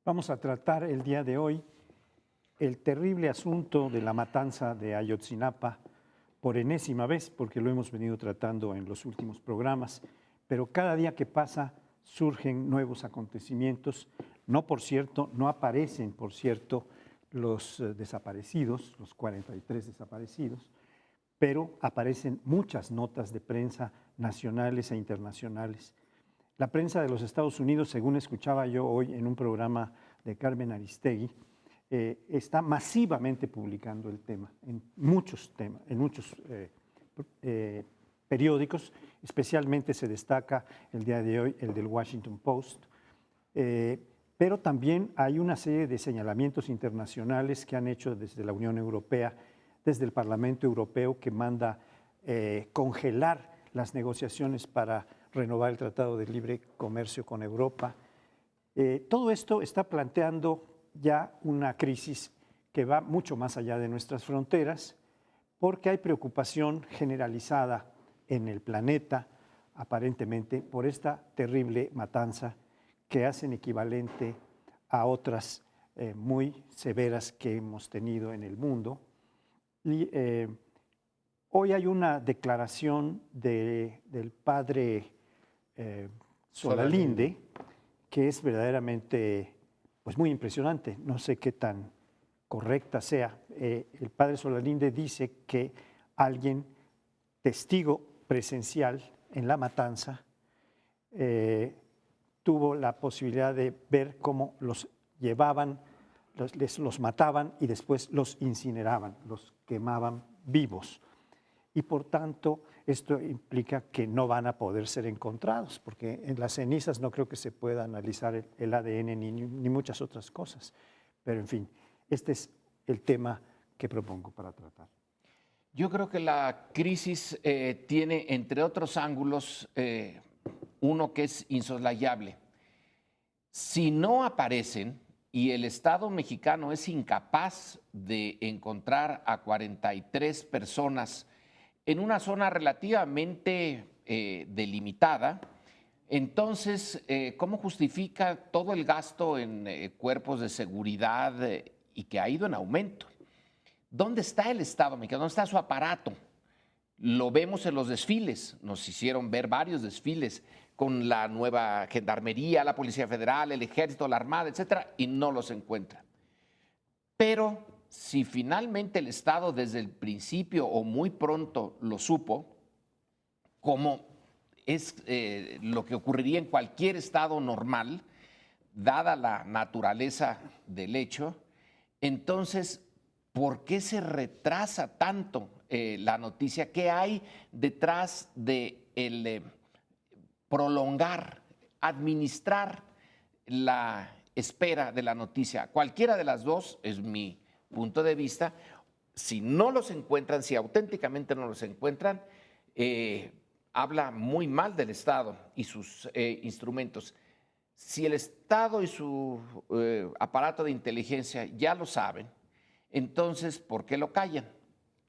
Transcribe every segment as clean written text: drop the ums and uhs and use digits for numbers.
Vamos a tratar el día de hoy el terrible asunto de la matanza de Ayotzinapa por enésima vez, porque lo hemos venido tratando en los últimos programas, pero cada día que pasa surgen nuevos acontecimientos. No aparecen, por cierto, los desaparecidos, los 43 desaparecidos, pero aparecen muchas notas de prensa nacionales e internacionales. La prensa de los Estados Unidos, según escuchaba yo hoy en un programa de Carmen Aristegui, está masivamente publicando el tema en muchos periódicos. Especialmente se destaca el día de hoy el del Washington Post, pero también hay una serie de señalamientos internacionales que han hecho desde la Unión Europea, desde el Parlamento Europeo, que manda congelar las negociaciones para renovar el Tratado de Libre Comercio con Europa. Todo esto está planteando ya una crisis que va mucho más allá de nuestras fronteras, porque hay preocupación generalizada en el planeta, aparentemente, por esta terrible matanza que hacen equivalente a otras muy severas que hemos tenido en el mundo. Y hoy hay una declaración del padre Solalinde, que es verdaderamente pues, muy impresionante. No sé qué tan correcta sea. El padre Solalinde dice que alguien, testigo presencial en la matanza, tuvo la posibilidad de ver cómo los llevaban, los mataban y después los incineraban, los quemaban vivos. Y por tanto, esto implica que no van a poder ser encontrados, porque en las cenizas no creo que se pueda analizar el ADN ni muchas otras cosas. Pero en fin, este es el tema que propongo para tratar. Yo creo que la crisis tiene, entre otros ángulos, uno que es insoslayable. Si no aparecen y el Estado mexicano es incapaz de encontrar a 43 personas en una zona relativamente delimitada, entonces, ¿cómo justifica todo el gasto en cuerpos de seguridad y que ha ido en aumento? ¿Dónde está el Estado mexicano? ¿Dónde está su aparato? Lo vemos en los desfiles, nos hicieron ver varios desfiles con la nueva Gendarmería, la Policía Federal, el Ejército, la Armada, etcétera, y no los encuentran. Pero si finalmente el Estado desde el principio o muy pronto lo supo, como es lo que ocurriría en cualquier Estado normal, dada la naturaleza del hecho, entonces, ¿por qué se retrasa tanto la noticia? ¿Qué hay detrás de el prolongar, administrar la espera de la noticia? Cualquiera de las dos es mi punto de vista. Si no los encuentran, si auténticamente no los encuentran, habla muy mal del Estado y sus instrumentos. Si el Estado y su aparato de inteligencia ya lo saben, entonces, ¿por qué lo callan?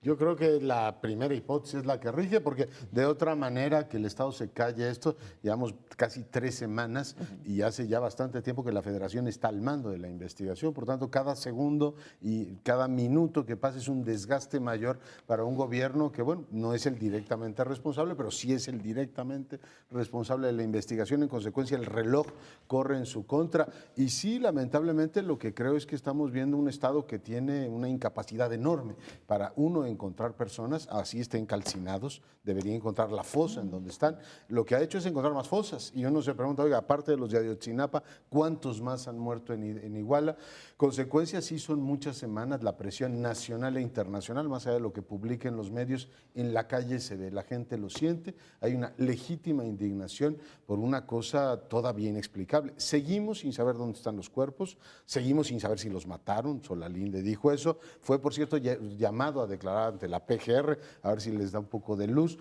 Yo creo que la primera hipótesis es la que rige, porque de otra manera que el Estado se calle esto, llevamos casi 3 semanas y hace ya bastante tiempo que la Federación está al mando de la investigación, por tanto cada segundo y cada minuto que pasa es un desgaste mayor para un gobierno que, bueno, no es el directamente responsable, pero sí es el directamente responsable de la investigación. En consecuencia, el reloj corre en su contra y sí, lamentablemente, lo que creo es que estamos viendo un Estado que tiene una incapacidad enorme para encontrar personas, así estén calcinados, debería encontrar la fosa en donde están. Lo que ha hecho es encontrar más fosas y uno se pregunta, oiga, aparte de los de Ayotzinapa, ¿cuántos más han muerto en Iguala? Consecuencias sí son muchas semanas, la presión nacional e internacional, más allá de lo que publiquen los medios, en la calle se ve, la gente lo siente, hay una legítima indignación por una cosa todavía inexplicable. Seguimos sin saber dónde están los cuerpos, seguimos sin saber si los mataron, Solalinde dijo eso, fue por cierto llamado a declarar ante la PGR, a ver si les da un poco de luz,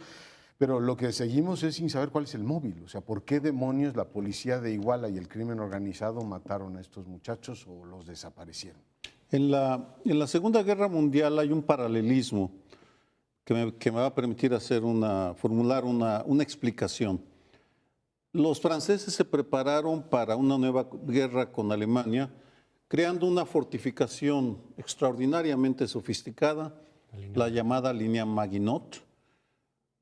pero lo que seguimos es sin saber cuál es el móvil, o sea, ¿por qué demonios la policía de Iguala y el crimen organizado mataron a estos muchachos o los desaparecieron? En la Segunda Guerra Mundial hay un paralelismo que me va a permitir formular una explicación. Los franceses se prepararon para una nueva guerra con Alemania creando una fortificación extraordinariamente sofisticada, la llamada línea Maginot,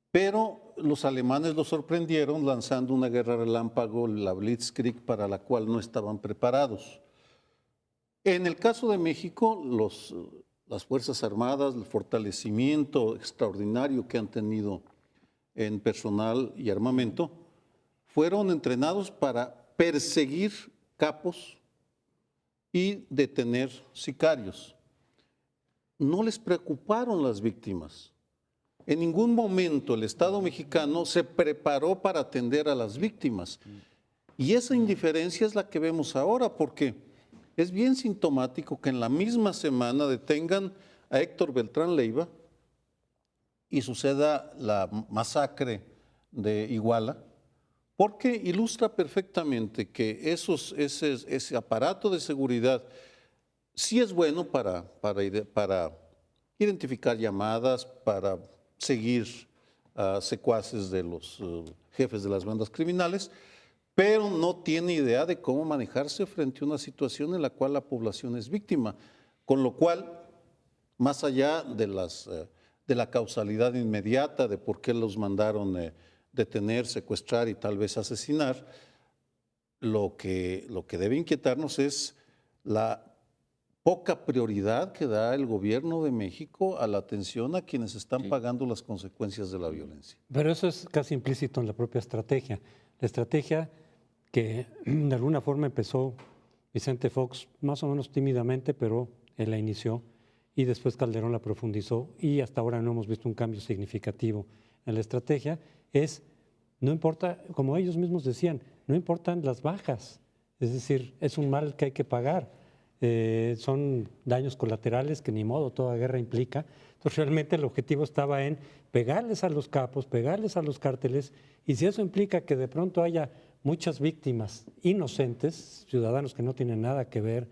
pero los alemanes lo sorprendieron lanzando una guerra relámpago, la Blitzkrieg, para la cual no estaban preparados. En el caso de México, las Fuerzas Armadas, el fortalecimiento extraordinario que han tenido en personal y armamento, fueron entrenados para perseguir capos y detener sicarios. No les preocuparon las víctimas. En ningún momento el Estado mexicano se preparó para atender a las víctimas. Y esa indiferencia es la que vemos ahora, porque es bien sintomático que en la misma semana detengan a Héctor Beltrán Leiva y suceda la masacre de Iguala, porque ilustra perfectamente que ese aparato de seguridad sí es bueno para identificar llamadas, para seguir a secuaces de los jefes de las bandas criminales, pero no tiene idea de cómo manejarse frente a una situación en la cual la población es víctima. Con lo cual, más allá de la causalidad inmediata de por qué los mandaron detener, secuestrar y tal vez asesinar, lo que debe inquietarnos es la poca prioridad que da el gobierno de México a la atención a quienes están pagando las consecuencias de la violencia. Pero eso es casi implícito en la propia estrategia. La estrategia que de alguna forma empezó Vicente Fox más o menos tímidamente, pero él la inició, y después Calderón la profundizó, y hasta ahora no hemos visto un cambio significativo en la estrategia, no importa, como ellos mismos decían, no importan las bajas, es decir, es un mal que hay que pagar, son daños colaterales que ni modo, toda guerra implica. Entonces realmente el objetivo estaba en pegarles a los capos, pegarles a los cárteles, y si eso implica que de pronto haya muchas víctimas inocentes, ciudadanos que no tienen nada que ver,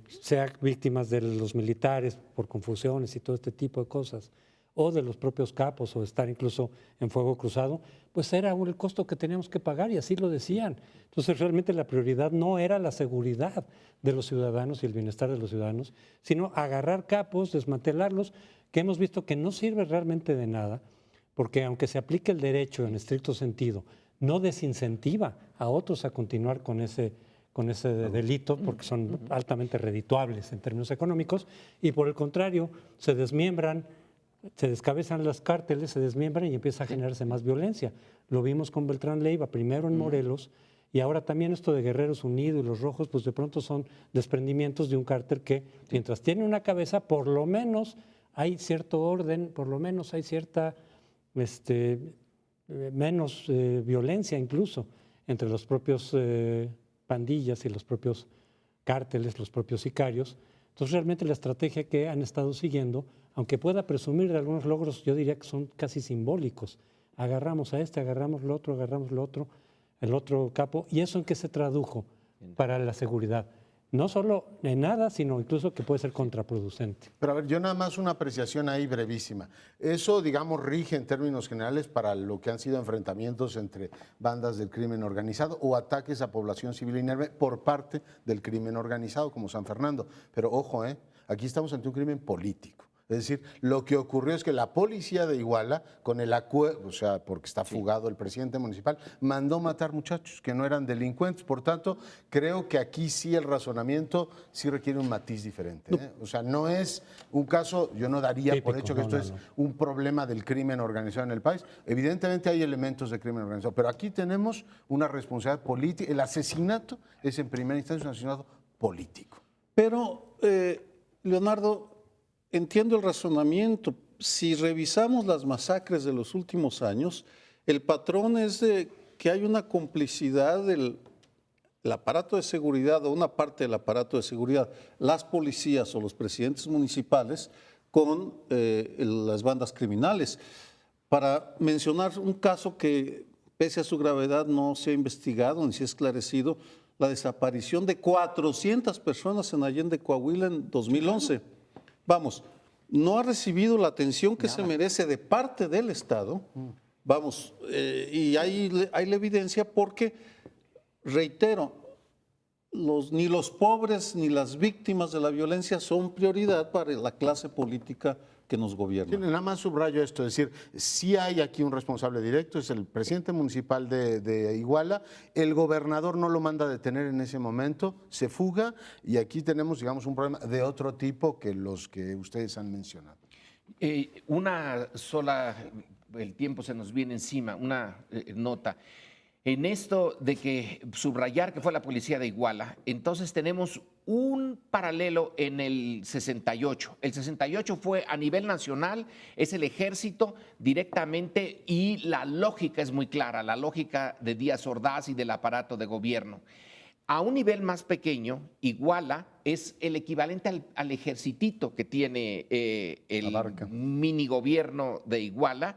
sea víctimas de los militares por confusiones y todo este tipo de cosas, o de los propios capos, o estar incluso en fuego cruzado, pues era el costo que teníamos que pagar, y así lo decían. Entonces realmente la prioridad no era la seguridad de los ciudadanos y el bienestar de los ciudadanos, sino agarrar capos, desmantelarlos, que hemos visto que no sirve realmente de nada, porque aunque se aplique el derecho en estricto sentido, no desincentiva a otros a continuar con ese delito, porque son altamente redituables en términos económicos, y por el contrario, se desmiembran, se descabezan los cárteles, se desmiembran y empieza a generarse más violencia. Lo vimos con Beltrán Leiva, primero en Morelos, y ahora también esto de Guerreros Unidos y los Rojos, pues de pronto son desprendimientos de un cártel que, mientras tiene una cabeza, por lo menos hay cierto orden, por lo menos hay cierta menos violencia incluso entre los propios pandillas y los propios cárteles, los propios sicarios. Entonces realmente la estrategia que han estado siguiendo, aunque pueda presumir de algunos logros, yo diría que son casi simbólicos. Agarramos a agarramos lo otro, el otro capo, ¿y eso en qué se tradujo para la seguridad? No solo en nada, sino incluso que puede ser contraproducente. Pero a ver, yo nada más una apreciación ahí brevísima. Eso, digamos, rige en términos generales para lo que han sido enfrentamientos entre bandas del crimen organizado o ataques a población civil inerme por parte del crimen organizado, como San Fernando. Pero ojo, aquí estamos ante un crimen político. Es decir, lo que ocurrió es que la policía de Iguala, con el acuerdo, o sea, porque está fugado el presidente municipal, mandó matar muchachos que no eran delincuentes. Por tanto, creo que aquí sí el razonamiento sí requiere un matiz diferente. O sea, no es un caso, yo no daría típico, por hecho que esto es un problema del crimen organizado en el país. Evidentemente hay elementos de crimen organizado, pero aquí tenemos una responsabilidad política. El asesinato es en primera instancia un asesinato político. Pero, Leonardo, entiendo el razonamiento. Si revisamos las masacres de los últimos años, el patrón es de que hay una complicidad del aparato de seguridad o una parte del aparato de seguridad, las policías o los presidentes municipales, con las bandas criminales. Para mencionar un caso que, pese a su gravedad, no se ha investigado ni se ha esclarecido, la desaparición de 400 personas en Allende, Coahuila, en 2011. Vamos, no ha recibido la atención que se merece de parte del Estado. Vamos, y hay la evidencia porque, reitero, ni los pobres ni las víctimas de la violencia son prioridad para la clase política que nos Sí, gobierna. nada más subrayo esto, es decir, sí hay aquí un responsable directo, es el presidente municipal de Iguala, el gobernador no lo manda a detener en ese momento, se fuga y aquí tenemos, digamos, un problema de otro tipo que los que ustedes han mencionado. Una sola, el tiempo se nos viene encima, una nota. En esto de que subrayar que fue la policía de Iguala, entonces tenemos un paralelo en el 68. El 68 fue a nivel nacional, es el ejército directamente y la lógica es muy clara, la lógica de Díaz Ordaz y del aparato de gobierno. A un nivel más pequeño, Iguala es el equivalente al ejercitito que tiene el Abarca. mini gobierno de Iguala,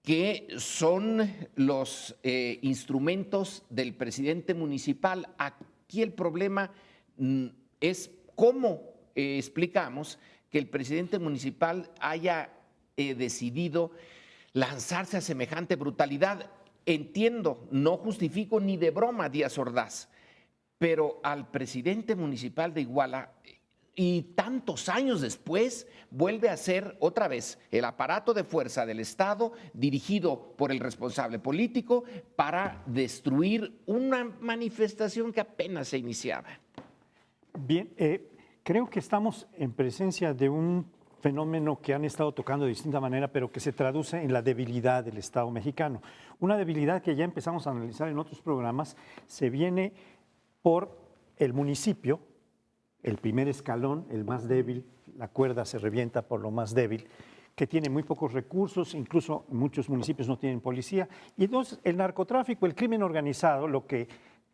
que son los instrumentos del presidente municipal. Aquí el problema es cómo explicamos que el presidente municipal haya decidido lanzarse a semejante brutalidad. Entiendo, no justifico ni de broma a Díaz Ordaz, pero al presidente municipal de Iguala, y tantos años después, vuelve a ser otra vez el aparato de fuerza del Estado dirigido por el responsable político para destruir una manifestación que apenas se iniciaba. Bien, creo que estamos en presencia de un fenómeno que han estado tocando de distinta manera, pero que se traduce en la debilidad del Estado mexicano. Una debilidad que ya empezamos a analizar en otros programas, se viene por el municipio, el primer escalón, el más débil, la cuerda se revienta por lo más débil, que tiene muy pocos recursos, incluso muchos municipios no tienen policía. Y dos, el narcotráfico, el crimen organizado, lo que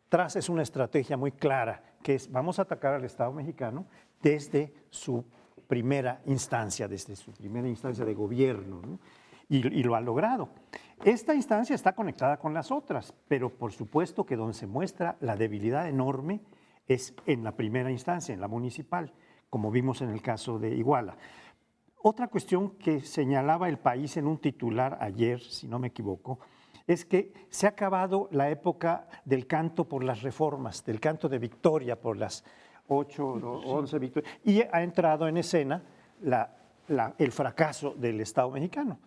traza es una estrategia muy clara, que es vamos a atacar al Estado mexicano desde su primera instancia de gobierno, ¿no? Y lo ha logrado. Esta instancia está conectada con las otras, pero por supuesto que donde se muestra la debilidad enorme es en la primera instancia, en la municipal, como vimos en el caso de Iguala. Otra cuestión que señalaba El País en un titular ayer, si no me equivoco, es que se ha acabado la época del canto por las reformas, del canto de victoria por las 8 o 11 victorias, y ha entrado en escena el fracaso del Estado mexicano.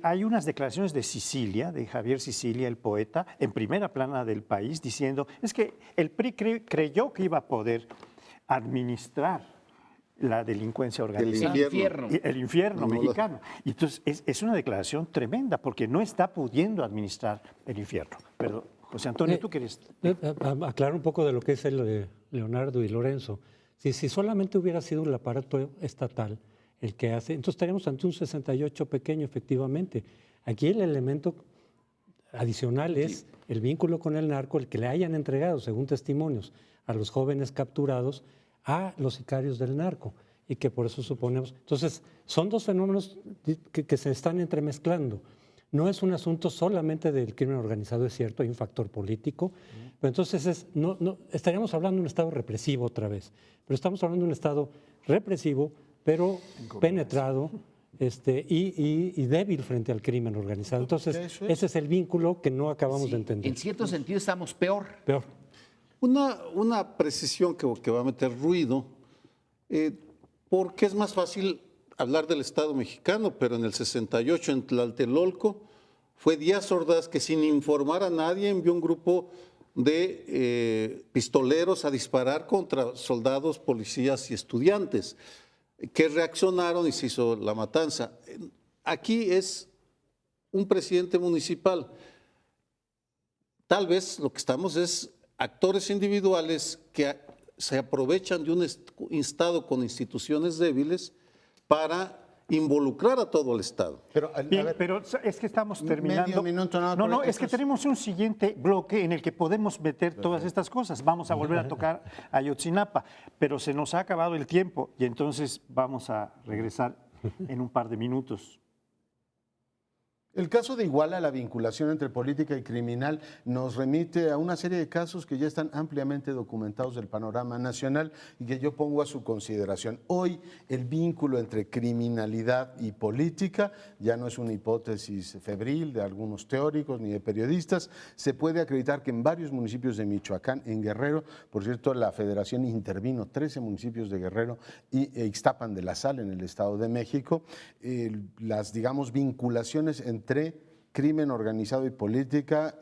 Hay unas declaraciones de Sicilia, de Javier Sicilia, el poeta, en primera plana del País, diciendo, es que el PRI creyó que iba a poder administrar la delincuencia organizada. El infierno mexicano. Y entonces es una declaración tremenda, porque no está pudiendo administrar el infierno. Pero, José Antonio, ¿tú quieres? Aclarar un poco de lo que es el de Leonardo y Lorenzo. Si solamente hubiera sido el aparato estatal el que hace, entonces estaríamos ante un 68 pequeño, efectivamente. Aquí el elemento adicional es el vínculo con el narco, el que le hayan entregado, según testimonios, a los jóvenes capturados a los sicarios del narco, y que por eso suponemos. Entonces, son dos fenómenos que se están entremezclando. No es un asunto solamente del crimen organizado, es cierto, hay un factor político, pero entonces estaríamos hablando de un Estado represivo otra vez, pero estamos hablando de un Estado represivo, pero penetrado y débil frente al crimen organizado. Entonces, ese es el vínculo que no acabamos de entender. En cierto sentido estamos peor. Peor. Una precisión que va a meter ruido, porque es más fácil hablar del Estado mexicano, pero en el 68 en Tlatelolco fue Díaz Ordaz que sin informar a nadie envió un grupo de pistoleros a disparar contra soldados, policías y estudiantes, que reaccionaron y se hizo la matanza. Aquí es un presidente municipal. Tal vez lo que estamos es actores individuales que se aprovechan de un Estado con instituciones débiles para involucrar a todo el Estado. Pero, Bien, pero es que estamos terminando. Medio minuto, no, no, pero es que esto es- tenemos un siguiente bloque en el que podemos meter todas estas cosas. Vamos a volver a tocar Ayotzinapa, pero se nos ha acabado el tiempo y entonces vamos a regresar en un par de minutos. El caso de Iguala, la vinculación entre política y criminal, nos remite a una serie de casos que ya están ampliamente documentados del panorama nacional y que yo pongo a su consideración. Hoy el vínculo entre criminalidad y política ya no es una hipótesis febril de algunos teóricos ni de periodistas. Se puede acreditar que en varios municipios de Michoacán, en Guerrero, por cierto, la Federación intervino 13 municipios de Guerrero e Ixtapan de la Sal en el Estado de México, las, digamos, vinculaciones entre crimen organizado y política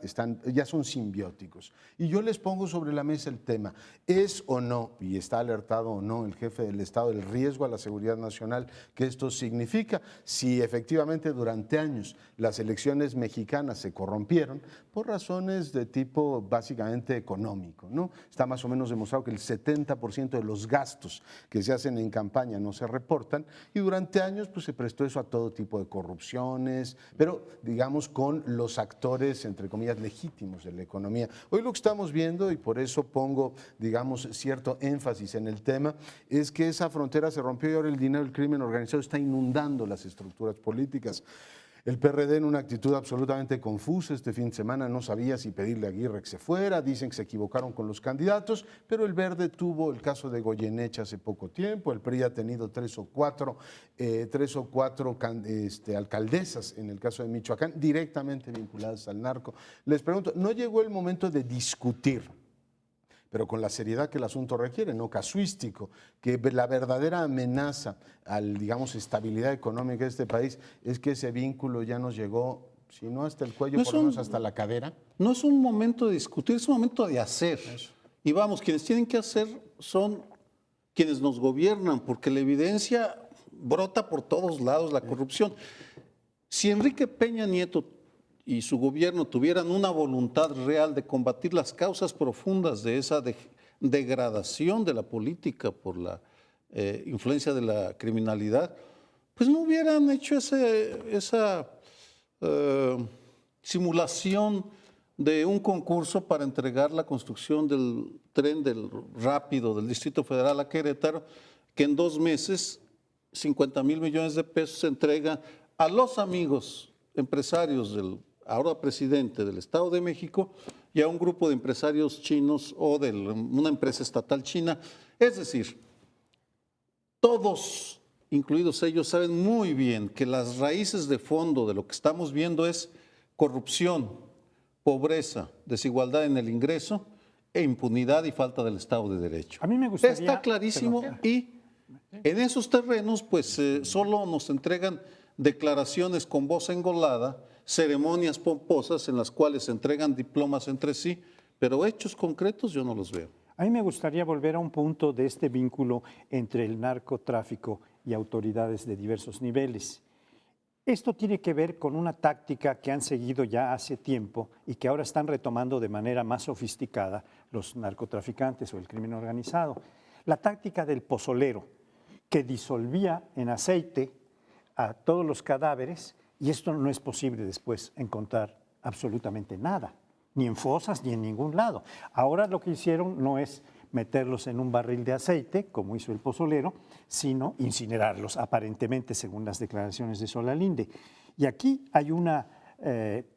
ya son simbióticos. Y yo les pongo sobre la mesa el tema, ¿es o no, y está alertado o no el jefe del Estado, el riesgo a la seguridad nacional que esto significa? Si efectivamente durante años las elecciones mexicanas se corrompieron por razones de tipo básicamente económico, ¿no? Está más o menos demostrado que el 70% de los gastos que se hacen en campaña no se reportan y durante años pues, se prestó eso a todo tipo de corrupciones, pero digamos con los actores, entre comillas, legítimos de la economía. Hoy lo que estamos viendo, y por eso pongo, digamos, cierto énfasis en el tema, es que esa frontera se rompió y ahora el dinero del crimen organizado está inundando las estructuras políticas. El PRD en una actitud absolutamente confusa este fin de semana no sabía si pedirle a Aguirre que se fuera, dicen que se equivocaron con los candidatos, pero el Verde tuvo el caso de Goyeneche hace poco tiempo, el PRI ha tenido tres o cuatro alcaldesas en el caso de Michoacán directamente vinculadas al narco. Les pregunto, ¿no llegó el momento de discutir, pero con la seriedad que el asunto requiere, no casuístico, que la verdadera amenaza al, digamos, estabilidad económica de este país es que ese vínculo ya nos llegó, si no hasta el cuello, por lo menos hasta la cadera? No es un momento de discutir, es un momento de hacer. Eso. Y vamos, quienes tienen que hacer son quienes nos gobiernan, porque la evidencia brota por todos lados, la corrupción. Si Enrique Peña Nieto y su gobierno tuvieran una voluntad real de combatir las causas profundas de esa degradación de la política por la influencia de la criminalidad, pues no hubieran hecho esa simulación de un concurso para entregar la construcción del tren del rápido del Distrito Federal a Querétaro, que en 2 meses 50,000 millones de pesos se entrega a los amigos empresarios del ahora presidente del Estado de México y a un grupo de empresarios chinos o de una empresa estatal china. Es decir, todos, incluidos ellos, saben muy bien que las raíces de fondo de lo que estamos viendo es corrupción, pobreza, desigualdad en el ingreso e impunidad y falta del Estado de Derecho. A mí me gustaría... Está clarísimo y en esos terrenos pues solo nos entregan declaraciones con voz engolada, ceremonias pomposas en las cuales se entregan diplomas entre sí, pero hechos concretos yo no los veo. A mí me gustaría volver a un punto de este vínculo entre el narcotráfico y autoridades de diversos niveles. Esto tiene que ver con una táctica que han seguido ya hace tiempo y que ahora están retomando de manera más sofisticada los narcotraficantes o el crimen organizado. La táctica del pozolero, que disolvía en aceite a todos los cadáveres, y esto no es posible después encontrar absolutamente nada, ni en fosas ni en ningún lado. Ahora lo que hicieron no es meterlos en un barril de aceite, como hizo el pozolero, sino incinerarlos, aparentemente, según las declaraciones de Solalinde. Y aquí hay una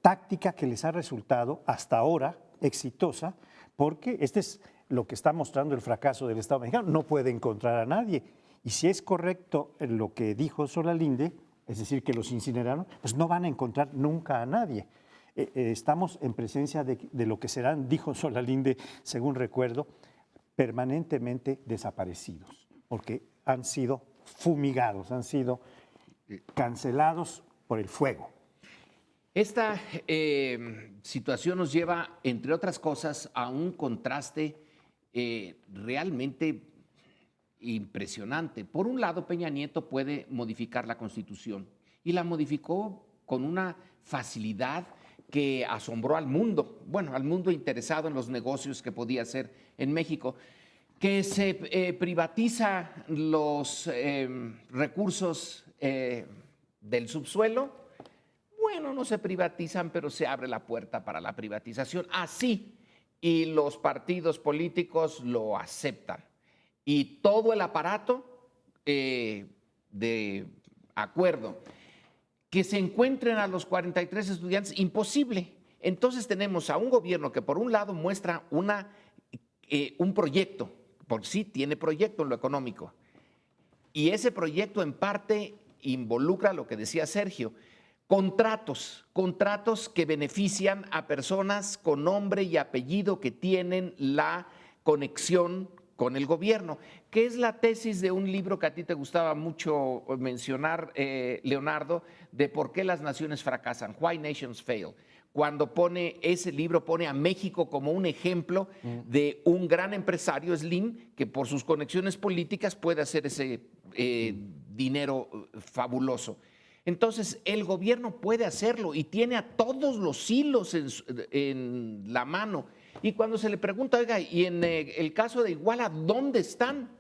táctica que les ha resultado hasta ahora exitosa, porque este es lo que está mostrando el fracaso del Estado mexicano, no puede encontrar a nadie. Y si es correcto lo que dijo Solalinde, es decir, que los incineraron, pues no van a encontrar nunca a nadie. Estamos en presencia de lo que serán, dijo Solalinde, según recuerdo, permanentemente desaparecidos, porque han sido fumigados, han sido cancelados por el fuego. Esta situación nos lleva, entre otras cosas, a un contraste realmente impresionante. Por un lado, Peña Nieto puede modificar la Constitución y la modificó con una facilidad que asombró al mundo, bueno, al mundo interesado en los negocios que podía hacer en México, que se privatiza los recursos del subsuelo. Bueno, no se privatizan, pero se abre la puerta para la privatización. Así, y los partidos políticos lo aceptan. Y todo el aparato de acuerdo. que se encuentren a los 43 estudiantes, imposible. Entonces tenemos a un gobierno que por un lado muestra un proyecto, por sí tiene proyecto en lo económico, y ese proyecto en parte involucra lo que decía Sergio, contratos que benefician a personas con nombre y apellido que tienen la conexión con el gobierno, que es la tesis de un libro que a ti te gustaba mucho mencionar, Leonardo, de por qué las naciones fracasan, Why Nations Fail. Cuando ese libro pone a México como un ejemplo de un gran empresario, Slim, que por sus conexiones políticas puede hacer ese dinero fabuloso. Entonces, el gobierno puede hacerlo y tiene a todos los hilos en la mano. Y cuando se le pregunta, oiga, y en el caso de Iguala, ¿dónde están?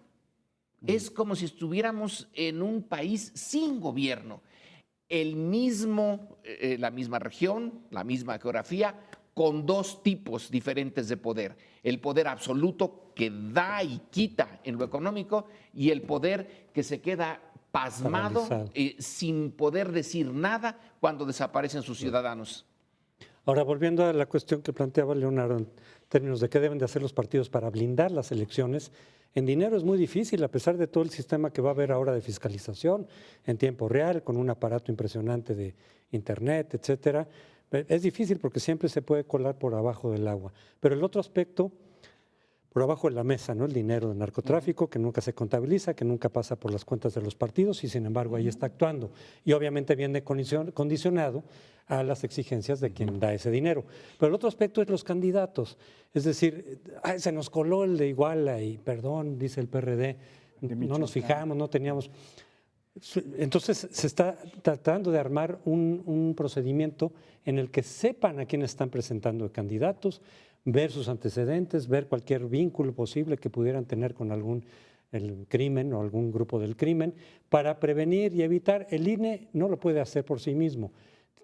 Es como si estuviéramos en un país sin gobierno. La misma región, la misma geografía, con dos tipos diferentes de poder. El poder absoluto que da y quita en lo económico y el poder que se queda pasmado, sin poder decir nada cuando desaparecen sus ciudadanos. Ahora, volviendo a la cuestión que planteaba Leonardo en términos de qué deben de hacer los partidos para blindar las elecciones, en dinero es muy difícil, a pesar de todo el sistema que va a haber ahora de fiscalización en tiempo real, con un aparato impresionante de internet, etcétera. Es difícil porque siempre se puede colar por abajo del agua. Pero el otro aspecto, por abajo de la mesa, ¿no? El dinero del narcotráfico, que nunca se contabiliza, que nunca pasa por las cuentas de los partidos y sin embargo ahí está actuando. Y obviamente viene condicionado a las exigencias de quien da ese dinero. Pero el otro aspecto es los candidatos. Es decir, se nos coló el de Iguala y perdón, dice el PRD, no nos fijamos, no teníamos... Entonces se está tratando de armar un procedimiento en el que sepan a quiénes están presentando de candidatos, ver sus antecedentes, ver cualquier vínculo posible que pudieran tener con el crimen o algún grupo del crimen, para prevenir y evitar. El INE no lo puede hacer por sí mismo,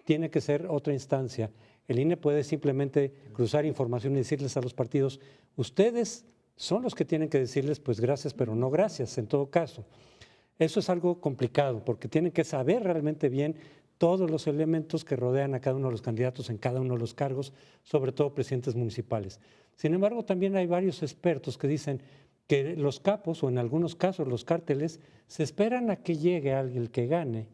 tiene que ser otra instancia. El INE puede simplemente cruzar información y decirles a los partidos, ustedes son los que tienen que decirles, pues gracias, pero no gracias, en todo caso. Eso es algo complicado, porque tienen que saber realmente bien todos los elementos que rodean a cada uno de los candidatos en cada uno de los cargos, sobre todo presidentes municipales. Sin embargo, también hay varios expertos que dicen que los capos, o en algunos casos los cárteles, se esperan a que llegue alguien que gane,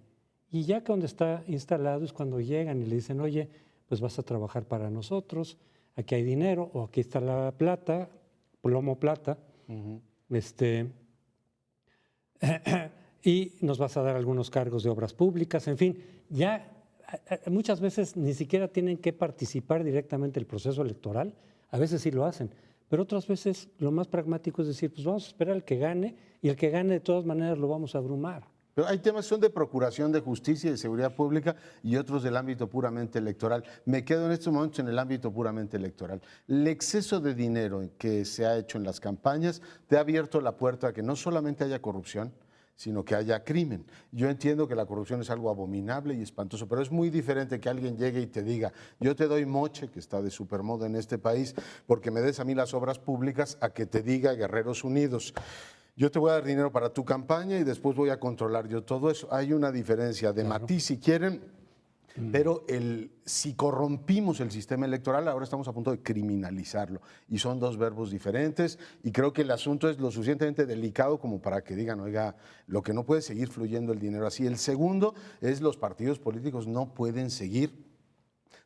y ya que donde está instalado es cuando llegan y le dicen, oye, pues vas a trabajar para nosotros, aquí hay dinero, o aquí está la plata, plomo plata, y nos vas a dar algunos cargos de obras públicas, en fin, ya muchas veces ni siquiera tienen que participar directamente en el proceso electoral, a veces sí lo hacen, pero otras veces lo más pragmático es decir, pues vamos a esperar al que gane, y el que gane de todas maneras lo vamos a abrumar. Pero hay temas que son de procuración de justicia y de seguridad pública y otros del ámbito puramente electoral. Me quedo en estos momentos en el ámbito puramente electoral. El exceso de dinero que se ha hecho en las campañas te ha abierto la puerta a que no solamente haya corrupción, sino que haya crimen. Yo entiendo que la corrupción es algo abominable y espantoso, pero es muy diferente que alguien llegue y te diga, yo te doy moche, que está de supermoda en este país, porque me des a mí las obras públicas, a que te diga Guerreros Unidos, yo te voy a dar dinero para tu campaña y después voy a controlar yo todo eso. Hay una diferencia de matiz, si quieren, pero si corrompimos el sistema electoral, ahora estamos a punto de criminalizarlo. Y son dos verbos diferentes y creo que el asunto es lo suficientemente delicado como para que digan, oiga, lo que no puede seguir fluyendo el dinero así. El segundo es los partidos políticos no pueden seguir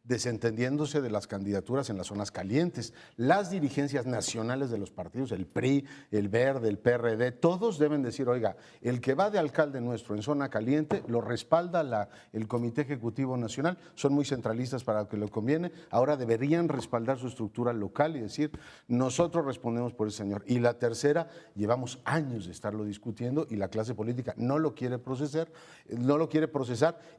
desentendiéndose de las candidaturas en las zonas calientes. Las dirigencias nacionales de los partidos, el PRI, el Verde, el PRD, todos deben decir, oiga, el que va de alcalde nuestro en zona caliente lo respalda el Comité Ejecutivo Nacional, son muy centralistas para lo que les conviene, ahora deberían respaldar su estructura local y decir, nosotros respondemos por ese señor. Y la tercera, llevamos años de estarlo discutiendo y la clase política no lo quiere procesar,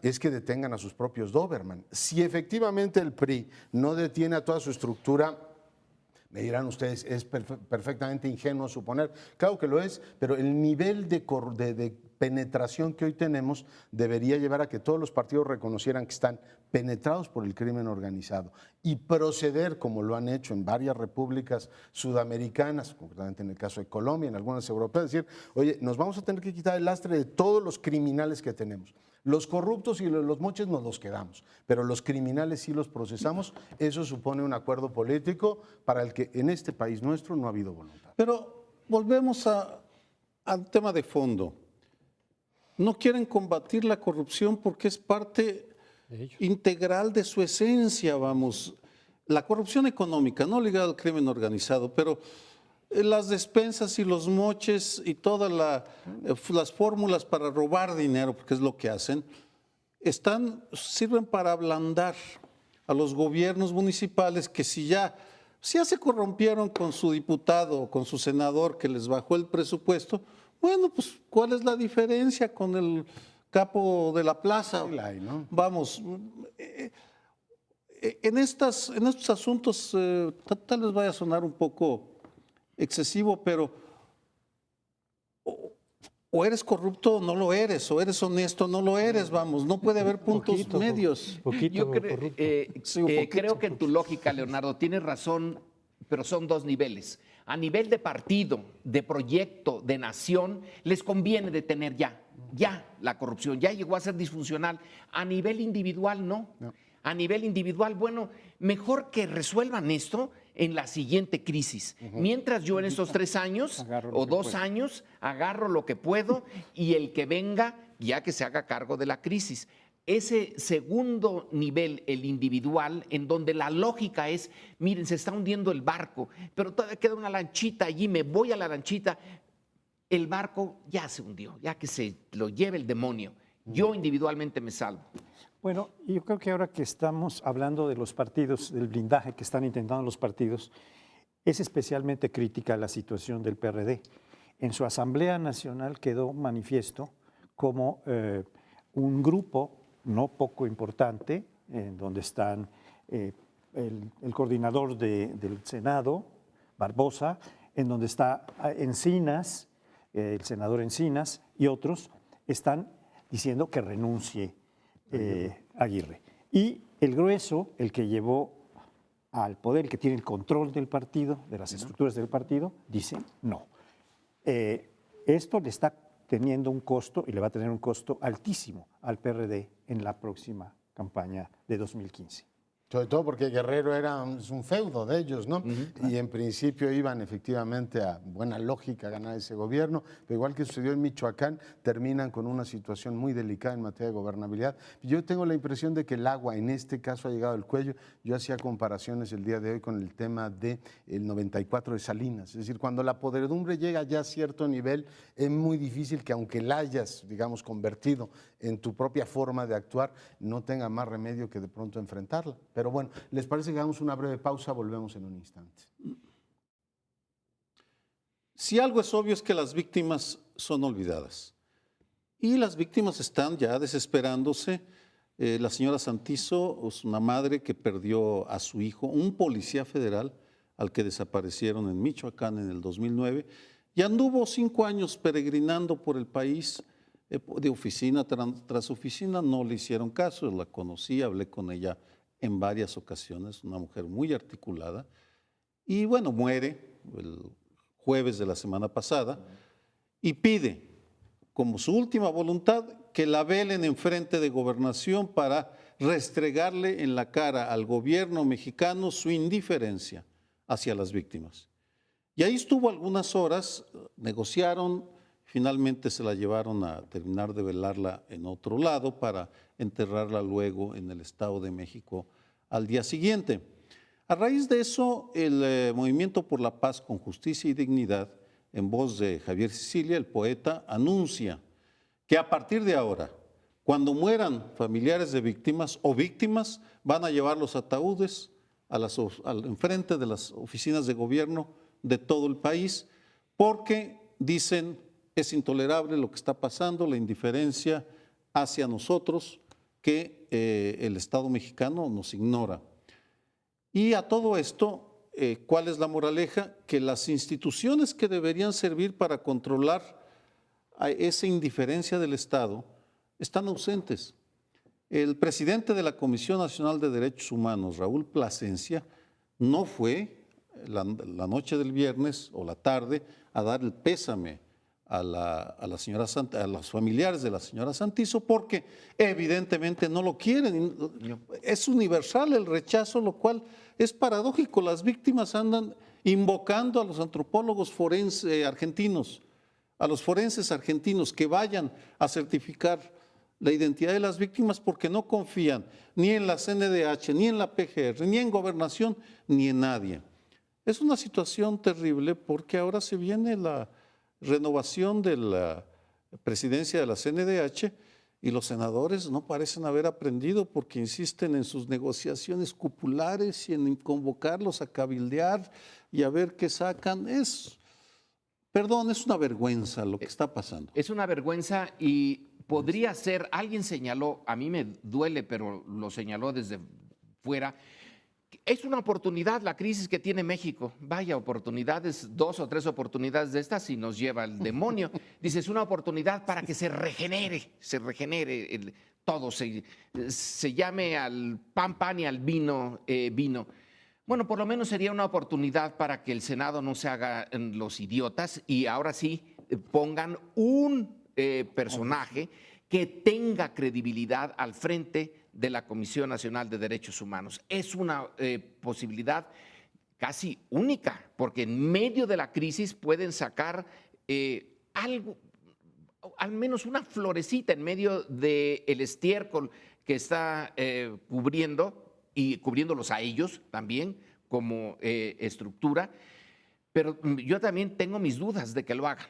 es que detengan a sus propios Doberman. Si efectivamente el PRI no detiene a toda su estructura, me dirán ustedes, es perfectamente ingenuo suponer, claro que lo es, pero el nivel de penetración que hoy tenemos debería llevar a que todos los partidos reconocieran que están penetrados por el crimen organizado y proceder, como lo han hecho en varias repúblicas sudamericanas, concretamente en el caso de Colombia, en algunas europeas, decir, oye, nos vamos a tener que quitar el lastre de todos los criminales que tenemos. Los corruptos y los moches nos los quedamos, pero los criminales sí los procesamos. Eso supone un acuerdo político para el que en este país nuestro no ha habido voluntad. Pero volvemos al tema de fondo. No quieren combatir la corrupción porque es parte integral de su esencia, vamos. La corrupción económica, no ligada al crimen organizado, pero las despensas y los moches y todas las fórmulas para robar dinero, porque es lo que hacen, sirven para ablandar a los gobiernos municipales que si ya se corrompieron con su diputado o con su senador que les bajó el presupuesto, bueno, pues ¿cuál es la diferencia con el capo de la plaza? Sí la hay, ¿no? Vamos, en estos asuntos tal vez vaya a sonar un poco excesivo, pero o eres corrupto o no lo eres, o eres honesto o no lo eres, vamos, no puede haber puntos medios. Yo creo que en tu lógica, Leonardo, tienes razón, pero son dos niveles. A nivel de partido, de proyecto, de nación, les conviene detener ya la corrupción, ya llegó a ser disfuncional. A nivel individual, no. A nivel individual, bueno, mejor que resuelvan esto en la siguiente crisis. Mientras yo en estos 3 años o 2 años agarro lo que puedo y el que venga ya que se haga cargo de la crisis. Ese segundo nivel, el individual, en donde la lógica es, miren, se está hundiendo el barco, pero todavía queda una lanchita allí, me voy a la lanchita, el barco ya se hundió, ya que se lo lleve el demonio. Yo individualmente me salvo. Bueno, yo creo que ahora que estamos hablando de los partidos, del blindaje que están intentando los partidos, es especialmente crítica la situación del PRD. En su Asamblea Nacional quedó manifiesto como un grupo no poco importante, en donde están el coordinador del Senado, Barbosa, en donde está Encinas, el senador Encinas y otros, están diciendo que renuncie Aguirre. Y el grueso, el que llevó al poder, el que tiene el control del partido, de las estructuras del partido, dice no. Esto le está teniendo un costo y le va a tener un costo altísimo al PRD en la próxima campaña de 2015. Sobre todo porque Guerrero es un feudo de ellos, ¿no? Y en principio iban efectivamente a buena lógica a ganar ese gobierno, pero igual que sucedió en Michoacán, terminan con una situación muy delicada en materia de gobernabilidad. Yo tengo la impresión de que el agua en este caso ha llegado al cuello. Yo hacía comparaciones el día de hoy con el tema del 94 de Salinas. Es decir, cuando la podredumbre llega ya a cierto nivel, es muy difícil que aunque la hayas, digamos, convertido en tu propia forma de actuar, no tenga más remedio que de pronto enfrentarla. Pero bueno, ¿les parece que hagamos una breve pausa? Volvemos en un instante. Si algo es obvio es que las víctimas son olvidadas. Y las víctimas están ya desesperándose. La señora Santizo es una madre que perdió a su hijo, un policía federal al que desaparecieron en Michoacán en el 2009, y anduvo 5 años peregrinando por el país de oficina tras oficina. No le hicieron caso, la conocí, hablé con ella en varias ocasiones, una mujer muy articulada, y bueno, muere el jueves de la semana pasada y pide como su última voluntad que la velen en frente de Gobernación para restregarle en la cara al gobierno mexicano su indiferencia hacia las víctimas. Y ahí estuvo algunas horas, negociaron, finalmente se la llevaron a terminar de velarla en otro lado para enterrarla luego en el Estado de México al día siguiente. A raíz de eso, el Movimiento por la Paz con Justicia y Dignidad, en voz de Javier Sicilia, el poeta, anuncia que a partir de ahora, cuando mueran familiares de víctimas o víctimas, van a llevar los ataúdes enfrente de las oficinas de gobierno de todo el país, porque dicen es intolerable lo que está pasando, la indiferencia hacia nosotros, que el Estado mexicano nos ignora. Y a todo esto, ¿cuál es la moraleja? Que las instituciones que deberían servir para controlar esa indiferencia del Estado están ausentes. El presidente de la Comisión Nacional de Derechos Humanos, Raúl Plasencia, no fue la noche del viernes o la tarde a dar el pésame a la señora a los familiares de la señora Santizo porque evidentemente no lo quieren. Es universal el rechazo, lo cual es paradójico. Las víctimas andan invocando a los antropólogos forenses argentinos, a los forenses argentinos que vayan a certificar la identidad de las víctimas porque no confían ni en la CNDH, ni en la PGR, ni en Gobernación, ni en nadie. Es una situación terrible porque ahora se viene la renovación de la presidencia de la CNDH y los senadores no parecen haber aprendido porque insisten en sus negociaciones cupulares y en convocarlos a cabildear y a ver qué sacan. Es una vergüenza lo que está pasando. Es una vergüenza y podría ser, alguien señaló, a mí me duele, pero lo señaló desde fuera. Es una oportunidad la crisis que tiene México. Vaya oportunidades, 2 o 3 oportunidades de estas y nos lleva el demonio. Dice, es una oportunidad para que se regenere todo, se llame al pan y al vino, vino. Bueno, por lo menos sería una oportunidad para que el Senado no se haga los idiotas y ahora sí pongan un personaje que tenga credibilidad al frente de la Comisión Nacional de Derechos Humanos. Es una posibilidad casi única, porque en medio de la crisis pueden sacar algo, al menos una florecita en medio del estiércol que está cubriendo y cubriéndolos a ellos también como estructura, pero yo también tengo mis dudas de que lo hagan.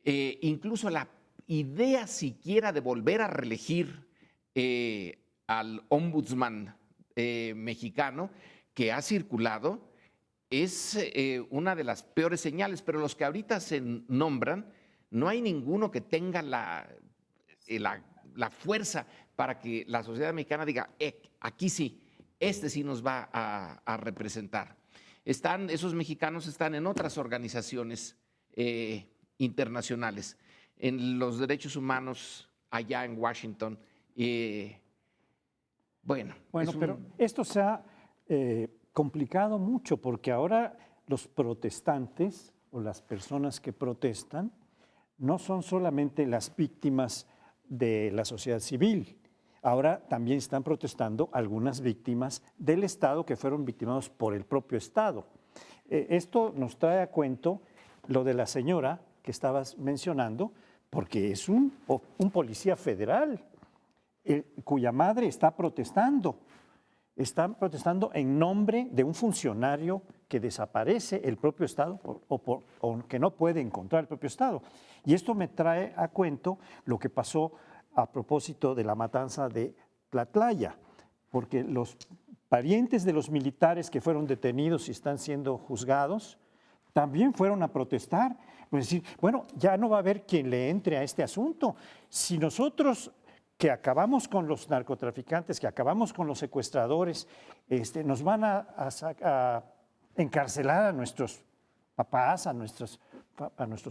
Incluso la idea siquiera de volver a reelegir al ombudsman mexicano que ha circulado es una de las peores señales, pero los que ahorita se nombran, no hay ninguno que tenga la fuerza para que la sociedad mexicana diga, aquí sí, este sí nos va a representar. Esos mexicanos están en otras organizaciones internacionales, en los derechos humanos allá en Washington. Bueno, pero esto se ha complicado mucho porque ahora los protestantes o las personas que protestan no son solamente las víctimas de la sociedad civil. Ahora también están protestando algunas víctimas del Estado que fueron victimados por el propio Estado. Esto nos trae a cuento lo de la señora que estabas mencionando, porque es un policía federal cuya madre está protestando en nombre de un funcionario que desaparece el propio Estado o que no puede encontrar el propio Estado. Y esto me trae a cuento lo que pasó a propósito de la matanza de Tlatlaya, porque los parientes de los militares que fueron detenidos y están siendo juzgados también fueron a protestar. Es decir, bueno, ya no va a haber quien le entre a este asunto. Si nosotros que acabamos con los narcotraficantes, que acabamos con los secuestradores, nos van a encarcelar a nuestros papás, a nuestros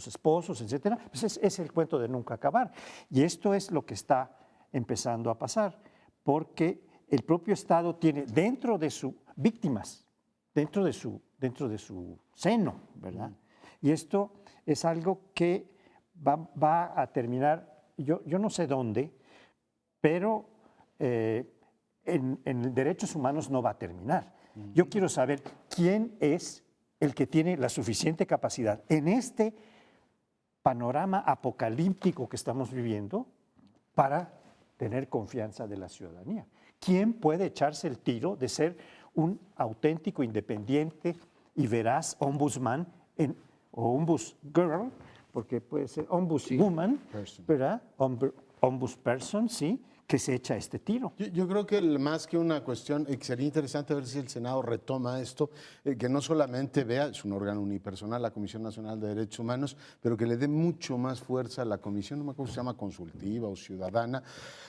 esposos, etcétera, pues es el cuento de nunca acabar. Y esto es lo que está empezando a pasar, porque el propio Estado tiene dentro de sus víctimas, dentro de su seno, ¿verdad? Y esto es algo que va a terminar, yo no sé dónde, pero en derechos humanos no va a terminar. Yo quiero saber quién es el que tiene la suficiente capacidad en este panorama apocalíptico que estamos viviendo para tener confianza de la ciudadanía. ¿Quién puede echarse el tiro de ser un auténtico, independiente y veraz ombudsman o ombudsgirl, porque puede ser ombudswoman, ¿verdad? Ombudsperson, sí, que se echa este tiro. Yo creo que más que una cuestión, sería interesante ver si el Senado retoma esto, que no solamente vea, es un órgano unipersonal, la Comisión Nacional de Derechos Humanos, pero que le dé mucho más fuerza a la comisión, no me acuerdo si se llama consultiva o ciudadana,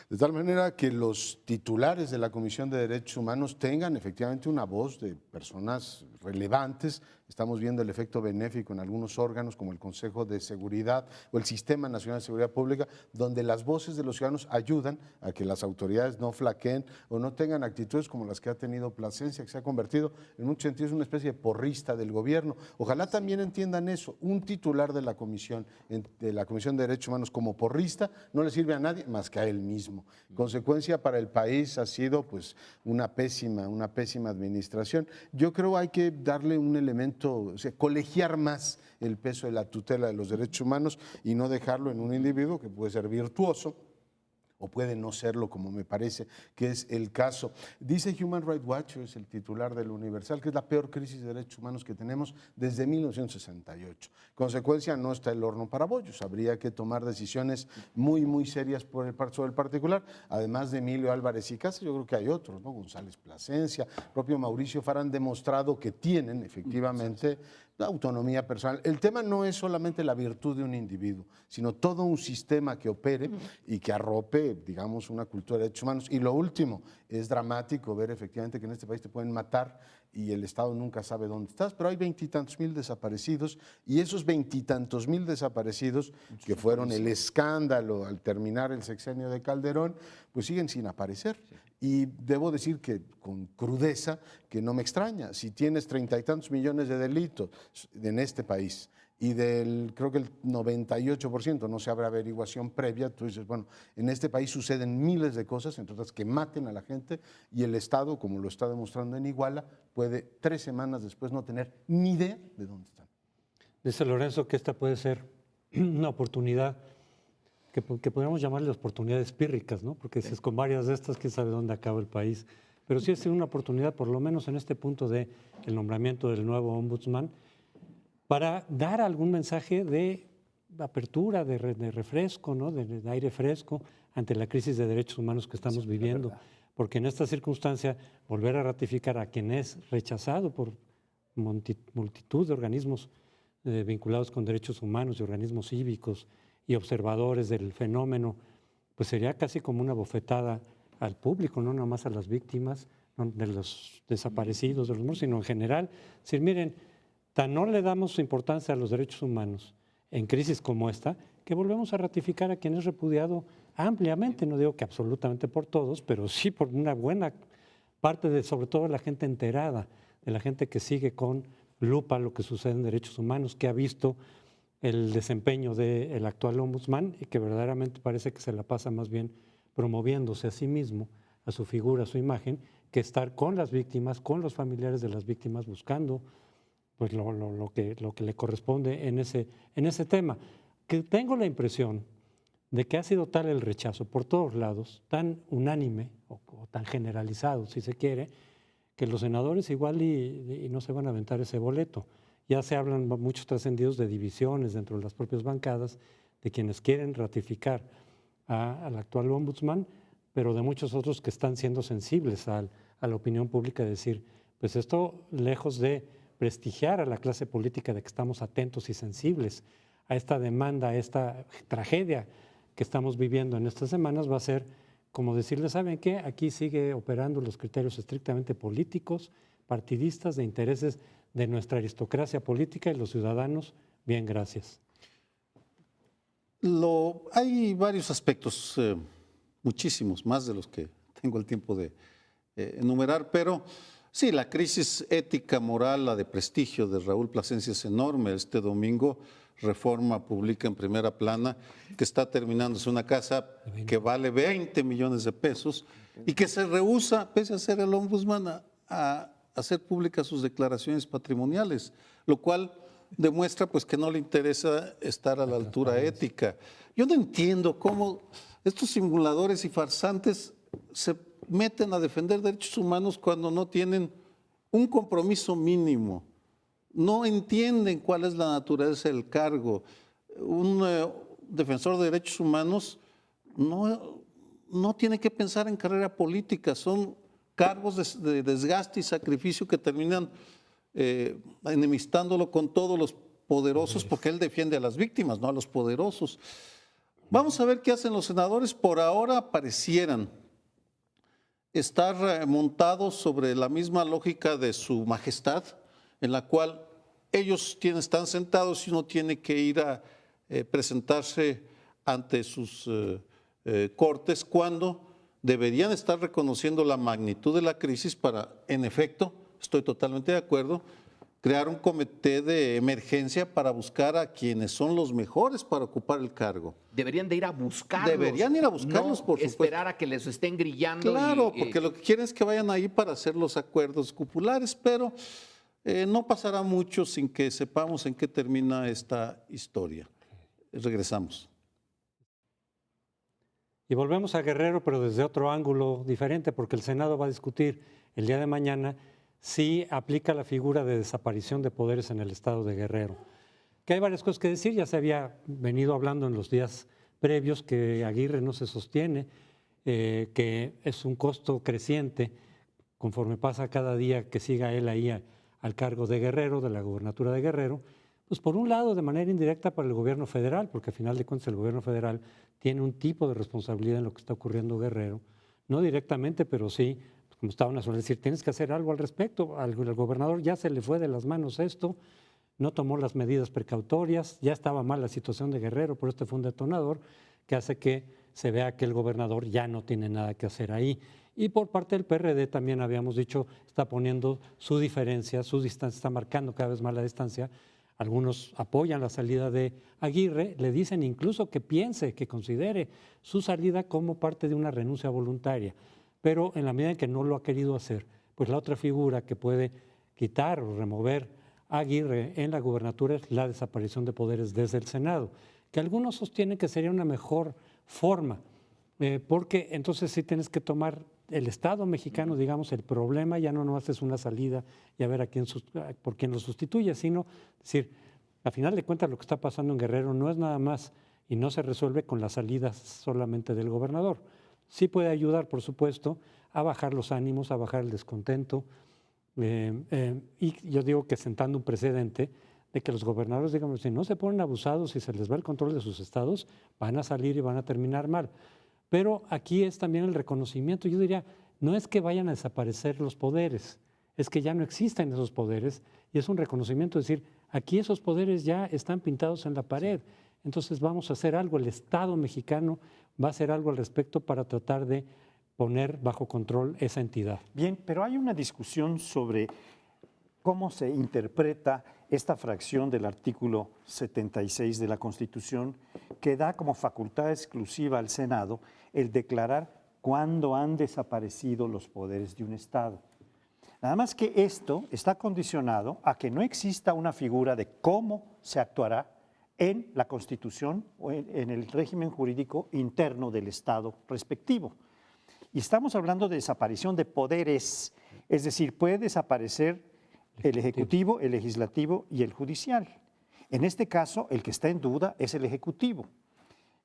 de tal manera que los titulares de la Comisión de Derechos Humanos tengan efectivamente una voz de personas relevantes. Estamos viendo el efecto benéfico en algunos órganos como el Consejo de Seguridad o el Sistema Nacional de Seguridad Pública, donde las voces de los ciudadanos ayudan a para que las autoridades no flaqueen o no tengan actitudes como las que ha tenido Plasencia, que se ha convertido en muchos sentidos en una especie de porrista del gobierno. Ojalá también entiendan eso. Un titular de la Comisión de Derechos Humanos como porrista no le sirve a nadie más que a él mismo. Consecuencia para el país ha sido pues una pésima administración. Yo creo hay que darle un elemento, o sea, colegiar más el peso de la tutela de los derechos humanos y no dejarlo en un individuo que puede ser virtuoso o puede no serlo, como me parece que es el caso. Dice Human Rights Watch, es el titular del Universal, que es la peor crisis de derechos humanos que tenemos desde 1968. Consecuencia, no está el horno para bollos. Habría que tomar decisiones muy serias sobre el particular. Además de Emilio Álvarez y Casas, yo creo que hay otros, ¿no? González Plasencia, propio Mauricio Fara han demostrado que tienen efectivamente la autonomía personal. El tema no es solamente la virtud de un individuo, sino todo un sistema que opere y que arrope, digamos, una cultura de derechos humanos. Y lo último, es dramático ver efectivamente que en este país te pueden matar y el Estado nunca sabe dónde estás, pero hay 20 y tantos mil desaparecidos y esos 20 y tantos mil desaparecidos que fueron el escándalo al terminar el sexenio de Calderón, pues siguen sin aparecer. Y debo decir que con crudeza que no me extraña, si tienes 30 y tantos millones de delitos en este país y creo que el 98% no se abre averiguación previa, tú dices, bueno, en este país suceden miles de cosas, entre otras que maten a la gente y el Estado, como lo está demostrando en Iguala, puede 3 semanas después no tener ni idea de dónde están. Dice Lorenzo que esta puede ser una oportunidad que podríamos llamarle oportunidades pírricas, ¿no? Porque si es con varias de estas, quién sabe dónde acaba el país. Pero sí es una oportunidad, por lo menos en este punto del nombramiento del nuevo ombudsman, para dar algún mensaje de apertura, de refresco, ¿no? de aire fresco ante la crisis de derechos humanos que estamos viviendo. Porque en esta circunstancia, volver a ratificar a quien es rechazado por multitud de organismos vinculados con derechos humanos y organismos cívicos y observadores del fenómeno, pues sería casi como una bofetada al público, no nada más a las víctimas de los desaparecidos, de los muertos, sino en general. Es decir, miren, tan no le damos importancia a los derechos humanos en crisis como esta, que volvemos a ratificar a quien es repudiado ampliamente, no digo que absolutamente por todos, pero sí por una buena parte de, sobre todo, la gente enterada, de la gente que sigue con lupa lo que sucede en derechos humanos, que ha visto el desempeño del actual ombudsman y que verdaderamente parece que se la pasa más bien promoviéndose a sí mismo, a su figura, a su imagen, que estar con las víctimas, con los familiares de las víctimas, buscando pues lo que le corresponde en ese tema. Que tengo la impresión de que ha sido tal el rechazo por todos lados, tan unánime o tan generalizado, si se quiere, que los senadores igual y no se van a aventar ese boleto. Ya se hablan muchos trascendidos de divisiones dentro de las propias bancadas, de quienes quieren ratificar al actual ombudsman, pero de muchos otros que están siendo sensibles a la opinión pública, de decir, pues esto, lejos de prestigiar a la clase política de que estamos atentos y sensibles a esta demanda, a esta tragedia que estamos viviendo en estas semanas, va a ser como decirle, ¿saben qué? Aquí sigue operando los criterios estrictamente políticos, partidistas, de intereses de nuestra aristocracia política y los ciudadanos, bien, gracias. Hay varios aspectos, muchísimos, más de los que tengo el tiempo de enumerar, pero sí, la crisis ética, moral, la de prestigio de Raúl Plasencia es enorme. Este domingo Reforma publica en primera plana que está terminándose una casa que vale 20 millones de pesos y que se rehúsa, pese a ser el ombudsman, a hacer públicas sus declaraciones patrimoniales, lo cual demuestra pues que no le interesa estar a la altura ética. Yo no entiendo cómo estos simuladores y farsantes se meten a defender derechos humanos cuando no tienen un compromiso mínimo. No entienden cuál es la naturaleza del cargo. Un defensor de derechos humanos no tiene que pensar en carrera política, son cargos de desgaste y sacrificio que terminan enemistándolo con todos los poderosos, porque él defiende a las víctimas, no a los poderosos. Vamos a ver qué hacen los senadores. Por ahora parecieran estar montados sobre la misma lógica de su majestad, en la cual ellos están sentados y uno tiene que ir a presentarse ante sus cortes cuando deberían estar reconociendo la magnitud de la crisis para, en efecto, estoy totalmente de acuerdo, crear un comité de emergencia para buscar a quienes son los mejores para ocupar el cargo. Deberían de ir a buscarlos. Deberían ir a buscarlos, no por supuesto. esperar a que les estén grillando. Claro, porque lo que quieren es que vayan ahí para hacer los acuerdos cupulares, pero no pasará mucho sin que sepamos en qué termina esta historia. Regresamos. Y volvemos a Guerrero, pero desde otro ángulo diferente, porque el Senado va a discutir el día de mañana si aplica la figura de desaparición de poderes en el estado de Guerrero. Que hay varias cosas que decir, ya se había venido hablando en los días previos que Aguirre no se sostiene, que es un costo creciente conforme pasa cada día que siga él ahí al cargo de Guerrero, de la gobernatura de Guerrero. Pues por un lado, de manera indirecta para el gobierno federal, porque al final de cuentas el gobierno federal tiene un tipo de responsabilidad en lo que está ocurriendo en Guerrero, no directamente, pero sí, como estaban a suele decir, tienes que hacer algo al respecto. Al gobernador ya se le fue de las manos esto, no tomó las medidas precautorias, ya estaba mal la situación de Guerrero, pero este fue un detonador que hace que se vea que el gobernador ya no tiene nada que hacer ahí. Y por parte del PRD también habíamos dicho, está poniendo su diferencia, su distancia, está marcando cada vez más la distancia. Algunos apoyan la salida de Aguirre, le dicen incluso que piense, que considere su salida como parte de una renuncia voluntaria. Pero en la medida en que no lo ha querido hacer, pues la otra figura que puede quitar o remover a Aguirre en la gubernatura es la desaparición de poderes desde el Senado, que algunos sostienen que sería una mejor forma, porque entonces sí tienes que tomar el Estado mexicano, digamos, el problema ya no haces una salida y a ver por quién lo sustituye, sino decir, a final de cuentas lo que está pasando en Guerrero no es nada más y no se resuelve con las salidas solamente del gobernador. Sí puede ayudar, por supuesto, a bajar los ánimos, a bajar el descontento, y yo digo que sentando un precedente de que los gobernadores, digamos, si no se ponen abusados y se les va el control de sus estados, van a salir y van a terminar mal. Pero aquí es también el reconocimiento, yo diría, no es que vayan a desaparecer los poderes, es que ya no existen esos poderes y es un reconocimiento, es decir, aquí esos poderes ya están pintados en la pared, entonces vamos a hacer algo, el Estado mexicano va a hacer algo al respecto para tratar de poner bajo control esa entidad. Bien, pero hay una discusión sobre cómo se interpreta esta fracción del artículo 76 de la Constitución que da como facultad exclusiva al Senado el declarar cuándo han desaparecido los poderes de un Estado. Nada más que esto está condicionado a que no exista una figura de cómo se actuará en la Constitución o en el régimen jurídico interno del Estado respectivo. Y estamos hablando de desaparición de poderes, es decir, puede desaparecer el Ejecutivo, el Legislativo y el Judicial. En este caso, el que está en duda es el Ejecutivo.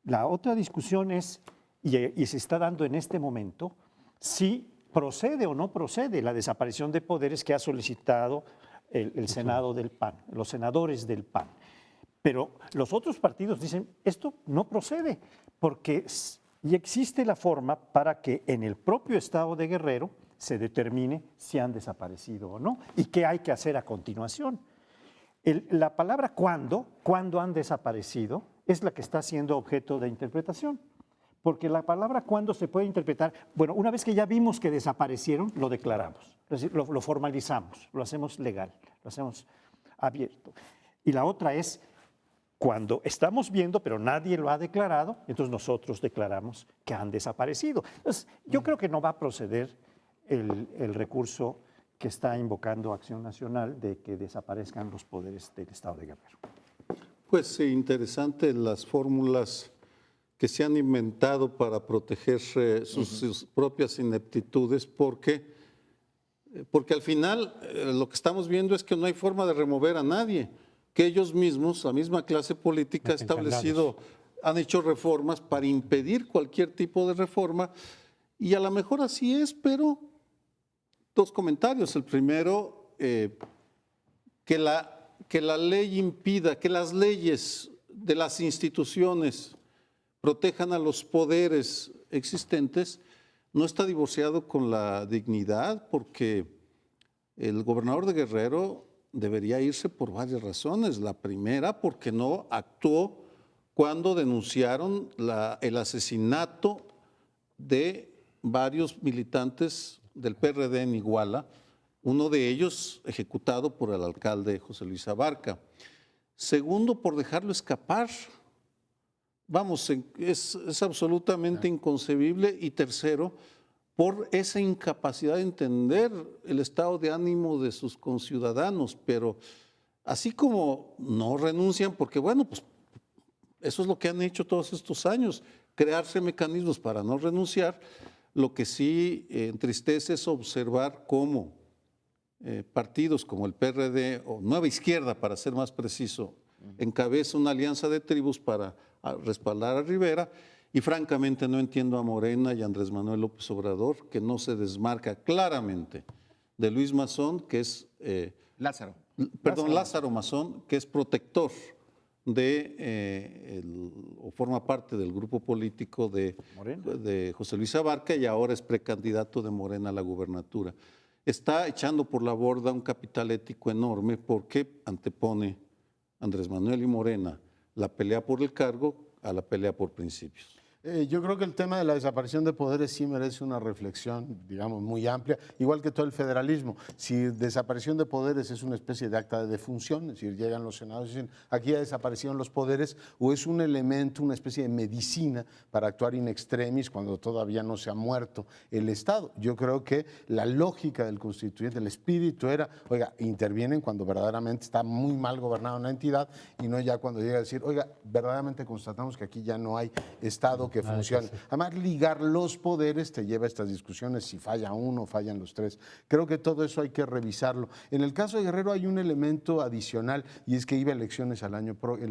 La otra discusión es, y se está dando en este momento, si procede o no procede la desaparición de poderes que ha solicitado el Senado del PAN, los senadores del PAN. Pero los otros partidos dicen, esto no procede, porque ya existe la forma para que en el propio estado de Guerrero se determine si han desaparecido o no y qué hay que hacer a continuación. La palabra cuándo han desaparecido, es la que está siendo objeto de interpretación. Porque la palabra cuándo se puede interpretar, bueno, una vez que ya vimos que desaparecieron, lo declaramos, es decir, lo formalizamos, lo hacemos legal, lo hacemos abierto. Y la otra es cuando estamos viendo, pero nadie lo ha declarado, entonces nosotros declaramos que han desaparecido. Entonces, yo creo que no va a proceder el recurso que está invocando Acción Nacional de que desaparezcan los poderes del Estado de Guerrero. Pues interesante las fórmulas que se han inventado para proteger sus propias ineptitudes, porque al final lo que estamos viendo es que no hay forma de remover a nadie, que ellos mismos, la misma clase política, han hecho reformas para impedir cualquier tipo de reforma, y a lo mejor así es, pero dos comentarios. El primero, que la ley impida, que las leyes de las instituciones protejan a los poderes existentes, no está divorciado con la dignidad, porque el gobernador de Guerrero debería irse por varias razones. La primera, porque no actuó cuando denunciaron el asesinato de varios militantes del PRD en Iguala, uno de ellos ejecutado por el alcalde José Luis Abarca. Segundo, por dejarlo escapar. Vamos, es absolutamente inconcebible. Y tercero, por esa incapacidad de entender el estado de ánimo de sus conciudadanos. Pero así como no renuncian, porque bueno, pues eso es lo que han hecho todos estos años, crearse mecanismos para no renunciar. Lo que sí entristece es observar cómo partidos como el PRD o Nueva Izquierda, para ser más preciso, encabeza una alianza de tribus para respaldar a Rivera, y francamente no entiendo a Morena y a Andrés Manuel López Obrador, que no se desmarca claramente de Luis Mazón, que es Lázaro Mazón, que es protector o forma parte del grupo político de José Luis Abarca, y ahora es precandidato de Morena a la gubernatura. Está echando por la borda un capital ético enorme, porque antepone Andrés Manuel y Morena la pelea por el cargo a la pelea por principios. Yo creo que el tema de la desaparición de poderes sí merece una reflexión, digamos, muy amplia, igual que todo el federalismo. Si desaparición de poderes es una especie de acta de defunción, es decir, llegan los senadores y dicen, aquí ya desaparecieron los poderes, o es un elemento, una especie de medicina para actuar in extremis cuando todavía no se ha muerto el Estado. Yo creo que la lógica del constituyente, el espíritu era, oiga, intervienen cuando verdaderamente está muy mal gobernada una entidad, y no ya cuando llega a decir, oiga, verdaderamente constatamos que aquí ya no hay Estado que funcione. Además, ligar los poderes te lleva a estas discusiones, si falla uno, fallan los tres. Creo que todo eso hay que revisarlo. En el caso de Guerrero hay un elemento adicional, y es que iba a elecciones el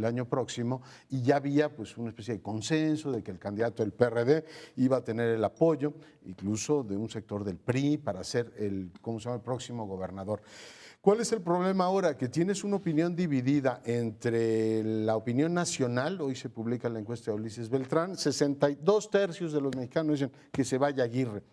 año próximo, y ya había pues una especie de consenso de que el candidato del PRD iba a tener el apoyo, incluso de un sector del PRI, para ser el próximo gobernador. ¿Cuál es el problema ahora? Que tienes una opinión dividida entre la opinión nacional. Hoy se publica la encuesta de Ulises Beltrán, 62% de los mexicanos dicen que se vaya Aguirre.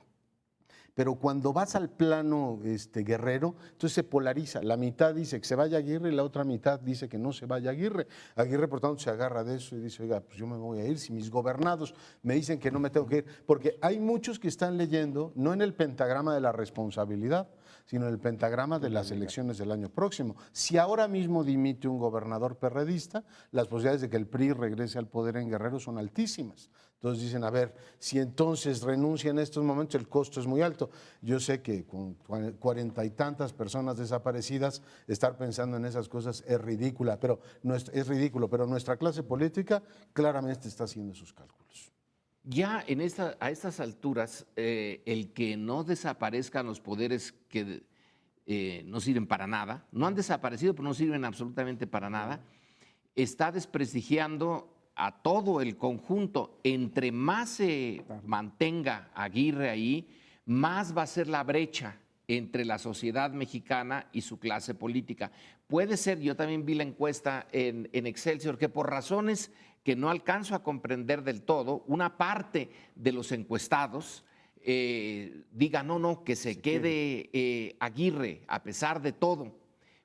Pero cuando vas al plano Guerrero, entonces se polariza. La mitad dice que se vaya Aguirre y la otra mitad dice que no se vaya Aguirre. Aguirre, por tanto, se agarra de eso y dice, oiga, pues yo me voy a ir si mis gobernados me dicen que no me tengo que ir. Porque hay muchos que están leyendo, no en el pentagrama de la responsabilidad, sino en el pentagrama de las elecciones del año próximo. Si ahora mismo dimite un gobernador perredista, las posibilidades de que el PRI regrese al poder en Guerrero son altísimas. Entonces dicen, a ver, si entonces renuncia en estos momentos, el costo es muy alto. Yo sé que con 40 y tantas personas desaparecidas, estar pensando en esas cosas es ridículo, pero nuestra clase política claramente está haciendo esos cálculos. Ya a estas alturas, el que no desaparezcan los poderes que no sirven para nada, no han desaparecido, pero no sirven absolutamente para nada, está desprestigiando a todo el conjunto. Entre más se mantenga Aguirre ahí, más va a ser la brecha entre la sociedad mexicana y su clase política. Puede ser, yo también vi la encuesta en Excelsior, que por razones que no alcanzo a comprender del todo, una parte de los encuestados diga, no, que se quede Aguirre a pesar de todo.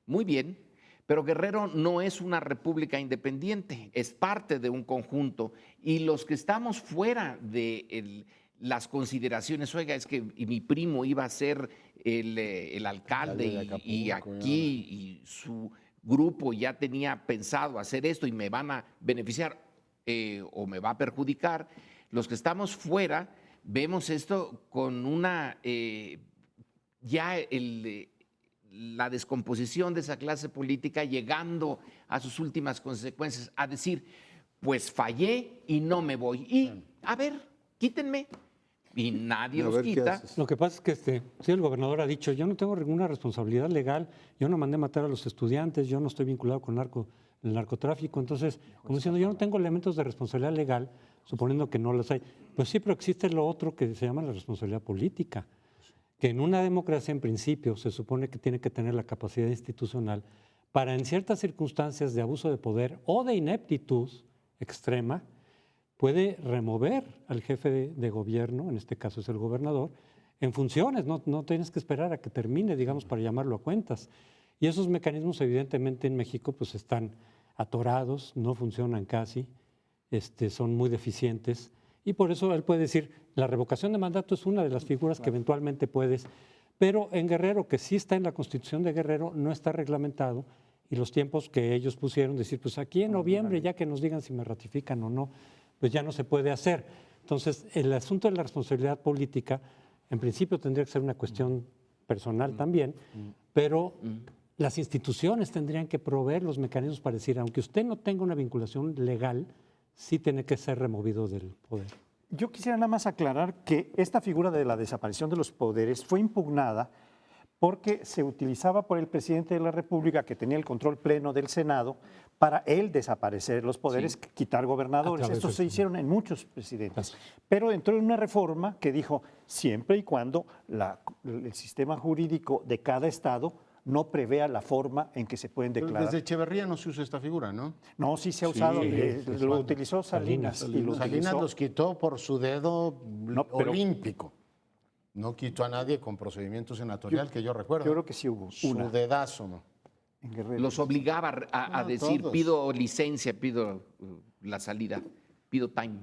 Muy bien, pero Guerrero no es una república independiente, es parte de un conjunto, y los que estamos fuera de las consideraciones, oiga, es que mi primo iba a ser el alcalde y aquí y su grupo ya tenía pensado hacer esto y me van a beneficiar o me va a perjudicar. Los que estamos fuera vemos esto con una la descomposición de esa clase política llegando a sus últimas consecuencias, a decir, pues fallé y no me voy. Y, a ver, quítenme. Y nadie los quita. Lo que pasa es que sí, el gobernador ha dicho, yo no tengo ninguna responsabilidad legal, yo no mandé matar a los estudiantes, yo no estoy vinculado con el narcotráfico, entonces, como diciendo, yo no tengo elementos de responsabilidad legal, suponiendo que no los hay. Pues sí, pero existe lo otro que se llama la responsabilidad política, que en una democracia en principio se supone que tiene que tener la capacidad institucional para en ciertas circunstancias de abuso de poder o de ineptitud extrema, puede remover al jefe de gobierno, en este caso es el gobernador, en funciones, no tienes que esperar a que termine, digamos, para llamarlo a cuentas. Y esos mecanismos evidentemente en México pues están atorados, no funcionan casi, son muy deficientes Y por eso él puede decir, la revocación de mandato es una de las figuras que eventualmente puedes, pero en Guerrero, que sí está en la Constitución de Guerrero, no está reglamentado, y los tiempos que ellos pusieron, decir, pues aquí en noviembre, ya que nos digan si me ratifican o no, pues ya no se puede hacer. Entonces, el asunto de la responsabilidad política, en principio tendría que ser una cuestión personal también, pero las instituciones tendrían que proveer los mecanismos para decir, aunque usted no tenga una vinculación legal, sí tiene que ser removido del poder. Yo quisiera nada más aclarar que esta figura de la desaparición de los poderes fue impugnada porque se utilizaba por el presidente de la República, que tenía el control pleno del Senado, para él desaparecer los poderes, quitar gobernadores. A través Esto del se hicieron en muchos presidentes. Pero entró en una reforma que dijo, siempre y cuando el sistema jurídico de cada estado no prevea la forma en que se pueden Pero declarar. desde Echeverría no se usa esta figura, ¿no? No, sí se ha usado, lo utilizó Salinas. Y lo Salinas utilizó. los quitó por su dedo No, pero- olímpico. No quitó a nadie con procedimiento senatorial, que yo recuerdo. Yo creo que sí hubo Su una dedazo, ¿no? en Guerrero. Los obligaba a decir, todos. pido licencia, pido la salida, pido time.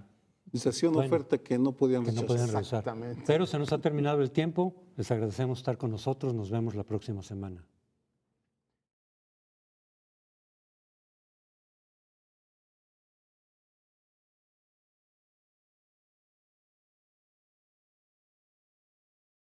Les hacía una Bueno, oferta que no podían Que no rechazar. pueden rehusar. Exactamente. Pero se nos ha terminado el tiempo, les agradecemos estar con nosotros, nos vemos la próxima semana.